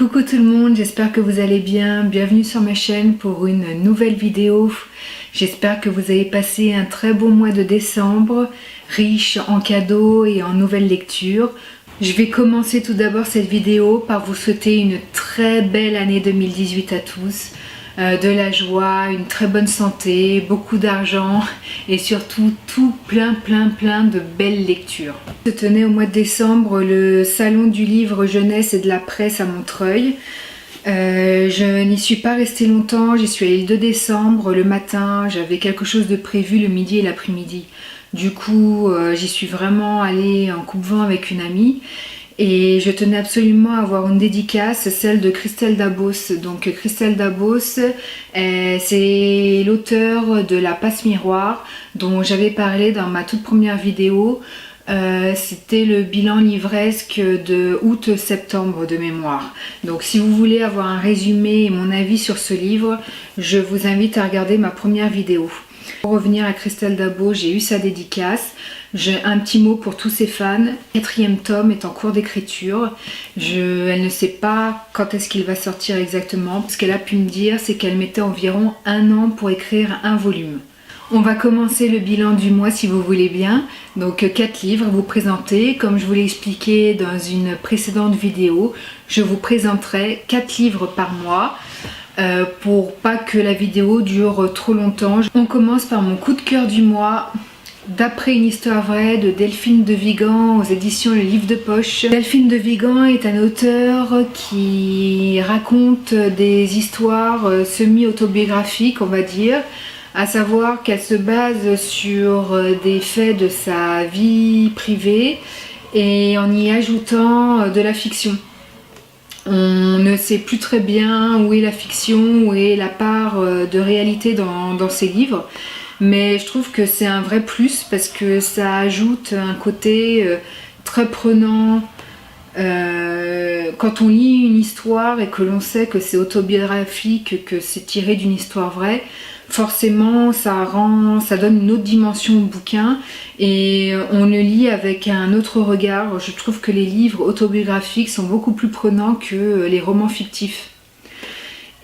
Coucou tout le monde, j'espère que vous allez bien. Bienvenue sur ma chaîne pour une nouvelle vidéo. J'espère que vous avez passé un très beau mois de décembre, riche en cadeaux et en nouvelles lectures. Je vais commencer tout d'abord cette vidéo par vous souhaiter une très belle année 2018 à tous. De la joie, une très bonne santé, beaucoup d'argent et surtout tout plein de belles lectures. Se tenait au mois de décembre le salon du livre jeunesse et de la presse à Montreuil. Je n'y suis pas restée longtemps, j'y suis allée le 2 décembre, le matin, j'avais quelque chose de prévu le midi et l'après-midi. Du coup, j'y suis vraiment allée en coupe-vent avec une amie. Et je tenais absolument à avoir une dédicace, celle de Christelle Dabos. Donc Christelle Dabos, c'est l'auteur de La Passe Miroir, dont j'avais parlé dans ma toute première vidéo. C'était le bilan livresque de août-septembre de mémoire. Donc si vous voulez avoir un résumé et mon avis sur ce livre, je vous invite à regarder ma première vidéo. Pour revenir à Christelle Dabos, j'ai eu sa dédicace. J'ai un petit mot pour tous ses fans. Le 4e tome est en cours d'écriture. Elle ne sait pas quand est-ce qu'il va sortir exactement. Ce qu'elle a pu me dire, c'est qu'elle mettait environ 1 an pour écrire un volume. On va commencer le bilan du mois si vous voulez bien. Donc 4 livres à vous présenter. Comme je vous l'ai expliqué dans une précédente vidéo, je vous présenterai 4 livres par mois. Pour pas que la vidéo dure trop longtemps. On commence par mon coup de cœur du mois. D'après une histoire vraie de Delphine de Vigan aux éditions Le Livre de Poche. Delphine de Vigan est un auteur qui raconte des histoires semi-autobiographiques, on va dire, à savoir qu'elle se base sur des faits de sa vie privée et en y ajoutant de la fiction. On ne sait plus très bien où est la fiction, où est la part de réalité dans ces livres. Mais je trouve que c'est un vrai plus parce que ça ajoute un côté très prenant. Quand on lit une histoire et que l'on sait que c'est autobiographique, que c'est tiré d'une histoire vraie, forcément ça donne une autre dimension au bouquin et on le lit avec un autre regard. Je trouve que les livres autobiographiques sont beaucoup plus prenants que les romans fictifs.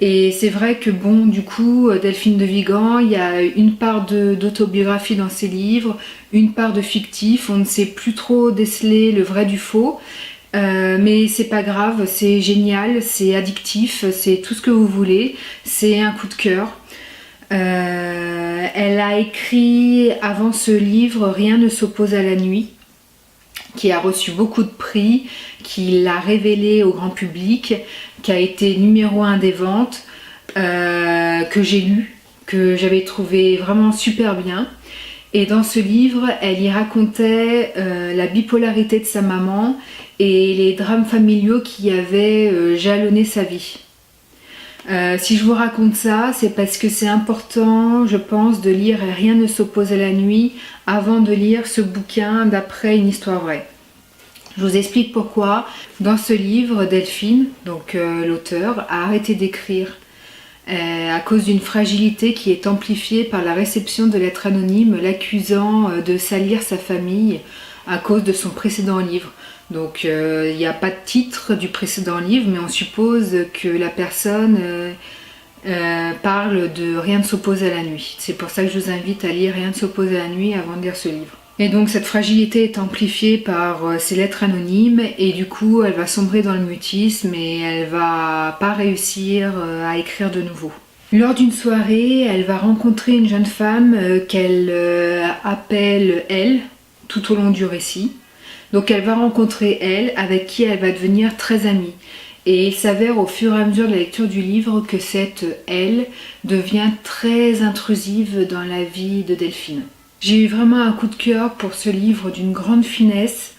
Et c'est vrai que bon, du coup, Delphine de Vigan, il y a une part d'autobiographie dans ses livres, une part de fictif, on ne sait plus trop déceler le vrai du faux, mais c'est pas grave, c'est génial, c'est addictif, c'est tout ce que vous voulez, c'est un coup de cœur. Elle a écrit avant ce livre Rien ne s'oppose à la nuit, qui a reçu beaucoup de prix, qui l'a révélé au grand public, qui a été numéro 1 des ventes, que j'ai lu, que j'avais trouvé vraiment super bien. Et dans ce livre, elle y racontait la bipolarité de sa maman et les drames familiaux qui avaient jalonné sa vie. Si je vous raconte ça, c'est parce que c'est important, je pense, de lire Rien ne s'oppose à la nuit avant de lire ce bouquin d'après une histoire vraie. Je vous explique pourquoi. Dans ce livre, Delphine, donc l'auteur, a arrêté d'écrire à cause d'une fragilité qui est amplifiée par la réception de lettres anonymes l'accusant de salir sa famille à cause de son précédent livre. Donc il n'y a pas de titre du précédent livre, mais on suppose que la personne parle de Rien ne s'oppose à la nuit. C'est pour ça que je vous invite à lire Rien ne s'oppose à la nuit avant de lire ce livre. Et donc cette fragilité est amplifiée par ces lettres anonymes et du coup elle va sombrer dans le mutisme et elle va pas réussir à écrire de nouveau. Lors d'une soirée, elle va rencontrer une jeune femme qu'elle appelle elle tout au long du récit. Donc elle va rencontrer elle, avec qui elle va devenir très amie. Et il s'avère au fur et à mesure de la lecture du livre que cette elle devient très intrusive dans la vie de Delphine. J'ai eu vraiment un coup de cœur pour ce livre d'une grande finesse.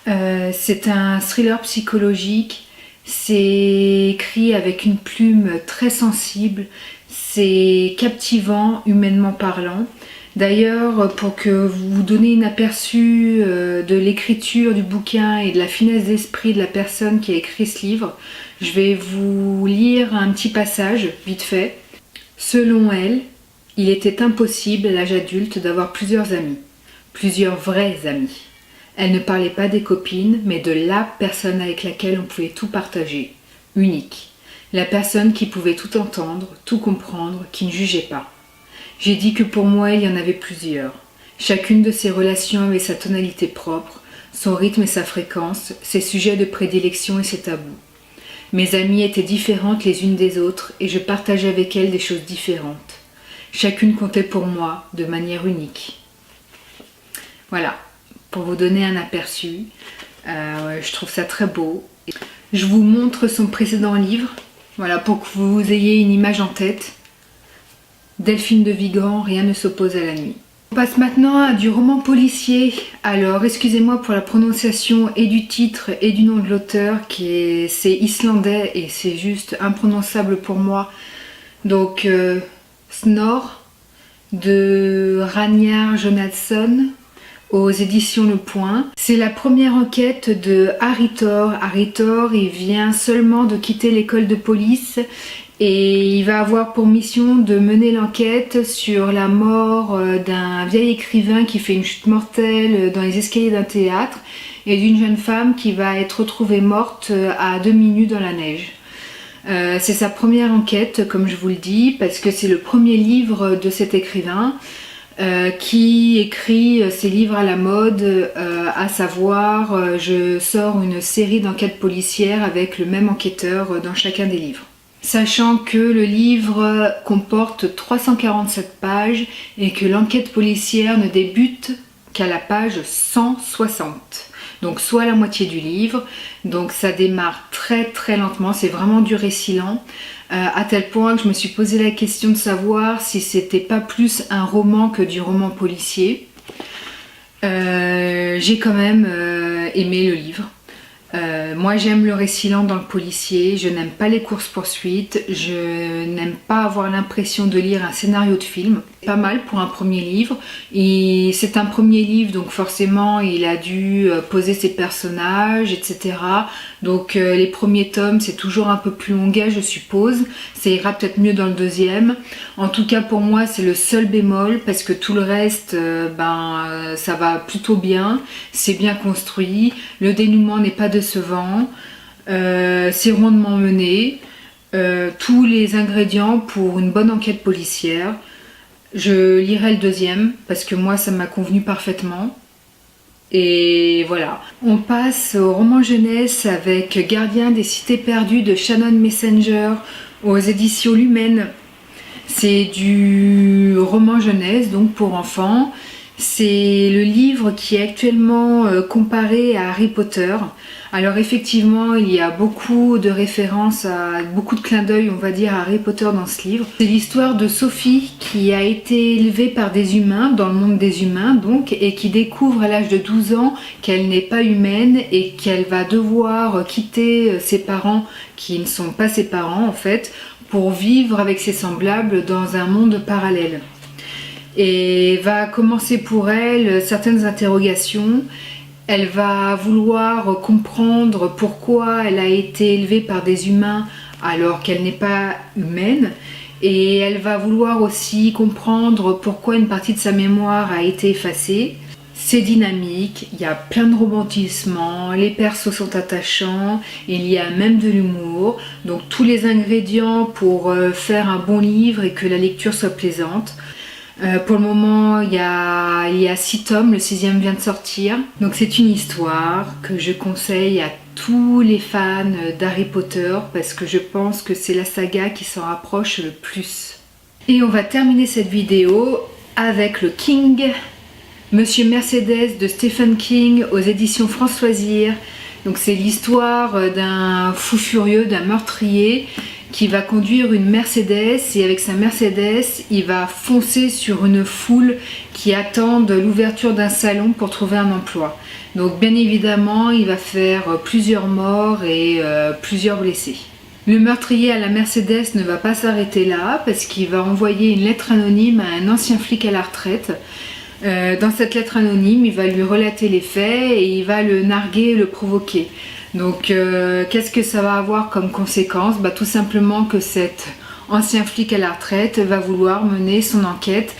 C'est un thriller psychologique, c'est écrit avec une plume très sensible, c'est captivant humainement parlant. D'ailleurs, pour que vous vous donniez un aperçu de l'écriture du bouquin et de la finesse d'esprit de la personne qui a écrit ce livre, je vais vous lire un petit passage, vite fait. Selon elle, il était impossible à l'âge adulte d'avoir plusieurs amis, plusieurs vrais amis. Elle ne parlait pas des copines, mais de la personne avec laquelle on pouvait tout partager. unique. La personne qui pouvait tout entendre, tout comprendre, qui ne jugeait pas. J'ai dit que pour moi, il y en avait plusieurs. Chacune de ces relations avait sa tonalité propre, son rythme et sa fréquence, ses sujets de prédilection et ses tabous. Mes amies étaient différentes les unes des autres et je partageais avec elles des choses différentes. Chacune comptait pour moi de manière unique. Voilà, pour vous donner un aperçu, je trouve ça très beau. Je vous montre son précédent livre, voilà, pour que vous ayez une image en tête. Delphine de Vigan, Rien ne s'oppose à la nuit. On passe maintenant à du roman policier. Alors, excusez-moi pour la prononciation et du titre et du nom de l'auteur, c'est islandais et c'est juste imprononçable pour moi. Donc, Snor de Ragnar Jonasson aux éditions Le Point. C'est la première enquête de Harry Thor. Harry Thor, il vient seulement de quitter l'école de police et il va avoir pour mission de mener l'enquête sur la mort d'un vieil écrivain qui fait une chute mortelle dans les escaliers d'un théâtre et d'une jeune femme qui va être retrouvée morte à demi nue dans la neige. C'est sa première enquête, comme je vous le dis, parce que c'est le premier livre de cet écrivain qui écrit ses livres à la mode, à savoir je sors une série d'enquêtes policières avec le même enquêteur dans chacun des livres. Sachant que le livre comporte 347 pages et que l'enquête policière ne débute qu'à la page 160. Donc soit la moitié du livre, donc ça démarre très lentement, c'est vraiment du récit lent, à tel point que je me suis posé la question de savoir si c'était pas plus un roman que du roman policier. J'ai quand même aimé le livre. Moi j'aime le récit lent dans le policier, je n'aime pas les courses-poursuites, je n'aime pas avoir l'impression de lire un scénario de film. Pas mal pour un premier livre, et c'est un premier livre donc forcément il a dû poser ses personnages, etc. Donc les premiers tomes c'est toujours un peu plus longuet je suppose, ça ira peut-être mieux dans le deuxième. En tout cas pour moi c'est le seul bémol parce que tout le reste ça va plutôt bien, c'est bien construit, le dénouement n'est pas décevant, c'est rondement mené, tous les ingrédients pour une bonne enquête policière. Je lirai le deuxième parce que moi ça m'a convenu parfaitement. Et voilà. On passe au roman jeunesse avec Gardien des cités perdues de Shannon Messenger aux éditions Lumen. C'est du roman jeunesse donc pour enfants. C'est le livre qui est actuellement comparé à Harry Potter. Alors effectivement, il y a beaucoup de références, beaucoup de clins d'œil, on va dire, à Harry Potter dans ce livre. C'est l'histoire de Sophie qui a été élevée par des humains, dans le monde des humains donc, et qui découvre à l'âge de 12 ans qu'elle n'est pas humaine et qu'elle va devoir quitter ses parents, qui ne sont pas ses parents en fait, pour vivre avec ses semblables dans un monde parallèle. Et va commencer pour elle certaines interrogations. Elle va vouloir comprendre pourquoi elle a été élevée par des humains alors qu'elle n'est pas humaine. Et elle va vouloir aussi comprendre pourquoi une partie de sa mémoire a été effacée. C'est dynamique, il y a plein de romantisme, les persos sont attachants, il y a même de l'humour. Donc tous les ingrédients pour faire un bon livre et que la lecture soit plaisante. Pour le moment, il y a 6 tomes, le 6e vient de sortir. Donc c'est une histoire que je conseille à tous les fans d'Harry Potter parce que je pense que c'est la saga qui s'en rapproche le plus. Et on va terminer cette vidéo avec le King, Monsieur Mercedes de Stephen King aux éditions France Loisirs. Donc c'est l'histoire d'un fou furieux, d'un meurtrier qui va conduire une Mercedes et avec sa Mercedes, il va foncer sur une foule qui attendent l'ouverture d'un salon pour trouver un emploi. Donc bien évidemment, il va faire plusieurs morts et plusieurs blessés. Le meurtrier à la Mercedes ne va pas s'arrêter là parce qu'il va envoyer une lettre anonyme à un ancien flic à la retraite. Dans cette lettre anonyme, il va lui relater les faits et il va le narguer et le provoquer. Donc qu'est-ce que ça va avoir comme conséquence? Tout simplement que cet ancien flic à la retraite va vouloir mener son enquête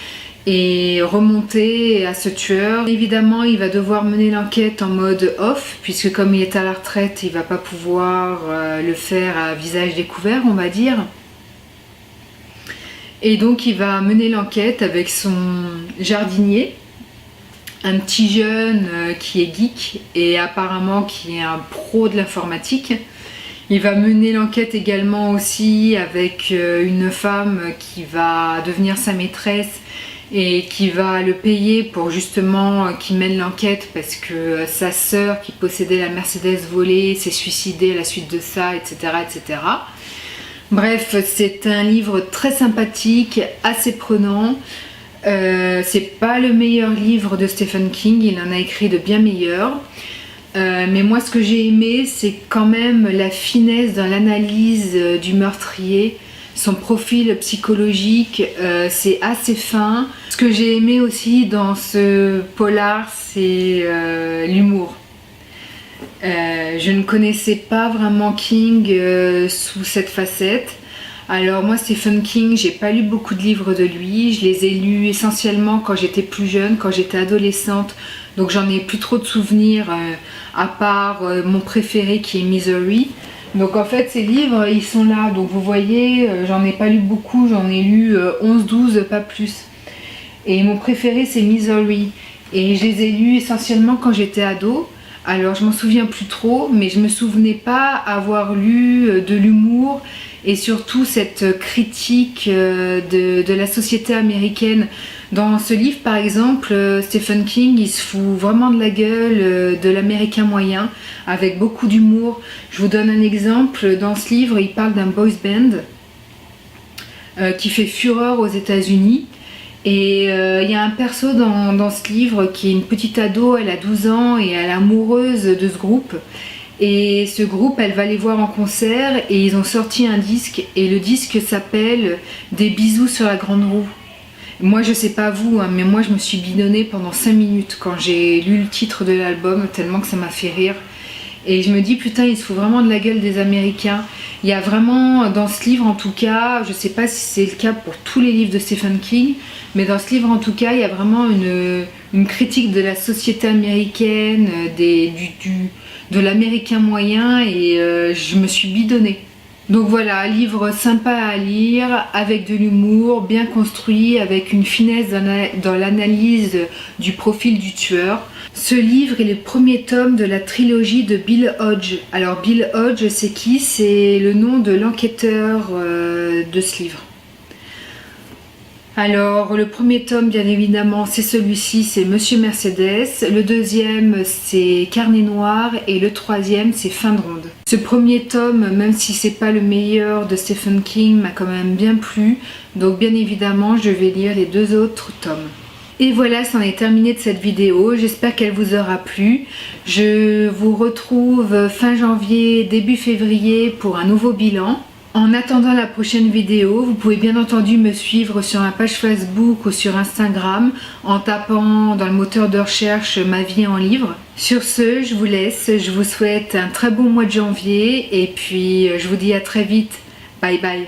et remonter à ce tueur. Évidemment, il va devoir mener l'enquête en mode off, puisque comme il est à la retraite, il va pas pouvoir le faire à visage découvert, on va dire. Et donc il va mener l'enquête avec son jardinier, un petit jeune qui est geek et apparemment qui est un pro de l'informatique. Il va mener l'enquête également aussi avec une femme qui va devenir sa maîtresse et qui va le payer pour justement qu'il mène l'enquête parce que sa sœur qui possédait la Mercedes volée s'est suicidée à la suite de ça, etc. etc. Bref, c'est un livre très sympathique, assez prenant. C'est pas le meilleur livre de Stephen King, il en a écrit de bien meilleurs. Mais moi, ce que j'ai aimé, c'est quand même la finesse dans l'analyse du meurtrier, son profil psychologique, c'est assez fin. Ce que j'ai aimé aussi dans ce polar, c'est l'humour. Je ne connaissais pas vraiment King sous cette facette. Alors moi, Stephen King, j'ai pas lu beaucoup de livres de lui. Je les ai lus essentiellement quand j'étais plus jeune, quand j'étais adolescente. Donc j'en ai plus trop de souvenirs, à part mon préféré qui est Misery. Donc en fait, ces livres, ils sont là. Donc vous voyez, j'en ai pas lu beaucoup, j'en ai lu 11-12, pas plus. Et mon préféré, c'est Misery. Et je les ai lus essentiellement quand j'étais ado. Alors je m'en souviens plus trop, mais je me souvenais pas avoir lu de l'humour et surtout cette critique de la société américaine. Dans ce livre par exemple, Stephen King il se fout vraiment de la gueule de l'américain moyen avec beaucoup d'humour. Je vous donne un exemple, dans ce livre il parle d'un boys band qui fait fureur aux États-Unis. Et il y a un perso dans ce livre qui est une petite ado, elle a 12 ans et elle est amoureuse de ce groupe. Et ce groupe, elle va les voir en concert et ils ont sorti un disque et le disque s'appelle Des bisous sur la grande roue. Moi je sais pas vous, hein, mais moi je me suis bidonnée pendant 5 minutes quand j'ai lu le titre de l'album tellement que ça m'a fait rire. Et je me dis putain, il se fout vraiment de la gueule des Américains. Il y a vraiment dans ce livre en tout cas, je sais pas si c'est le cas pour tous les livres de Stephen King, mais dans ce livre en tout cas il y a vraiment une critique de la société américaine, de l'américain moyen et je me suis bidonnée. Donc voilà, un livre sympa à lire, avec de l'humour, bien construit, avec une finesse dans l'analyse du profil du tueur. Ce livre est le premier tome de la trilogie de Bill Hodge. Alors Bill Hodge, c'est qui? C'est le nom de l'enquêteur de ce livre. Alors le premier tome bien évidemment c'est celui-ci, c'est Monsieur Mercedes, le deuxième c'est Carnet Noir et le troisième c'est Fin de Ronde. Ce premier tome, même si c'est pas le meilleur de Stephen King, m'a quand même bien plu, donc bien évidemment je vais lire les 2 autres tomes. Et voilà, c'en est terminé de cette vidéo, j'espère qu'elle vous aura plu. Je vous retrouve fin janvier, début février pour un nouveau bilan. En attendant la prochaine vidéo, vous pouvez bien entendu me suivre sur ma page Facebook ou sur Instagram en tapant dans le moteur de recherche Ma vie en livre. Sur ce, je vous laisse, je vous souhaite un très bon mois de janvier et puis je vous dis à très vite. Bye bye.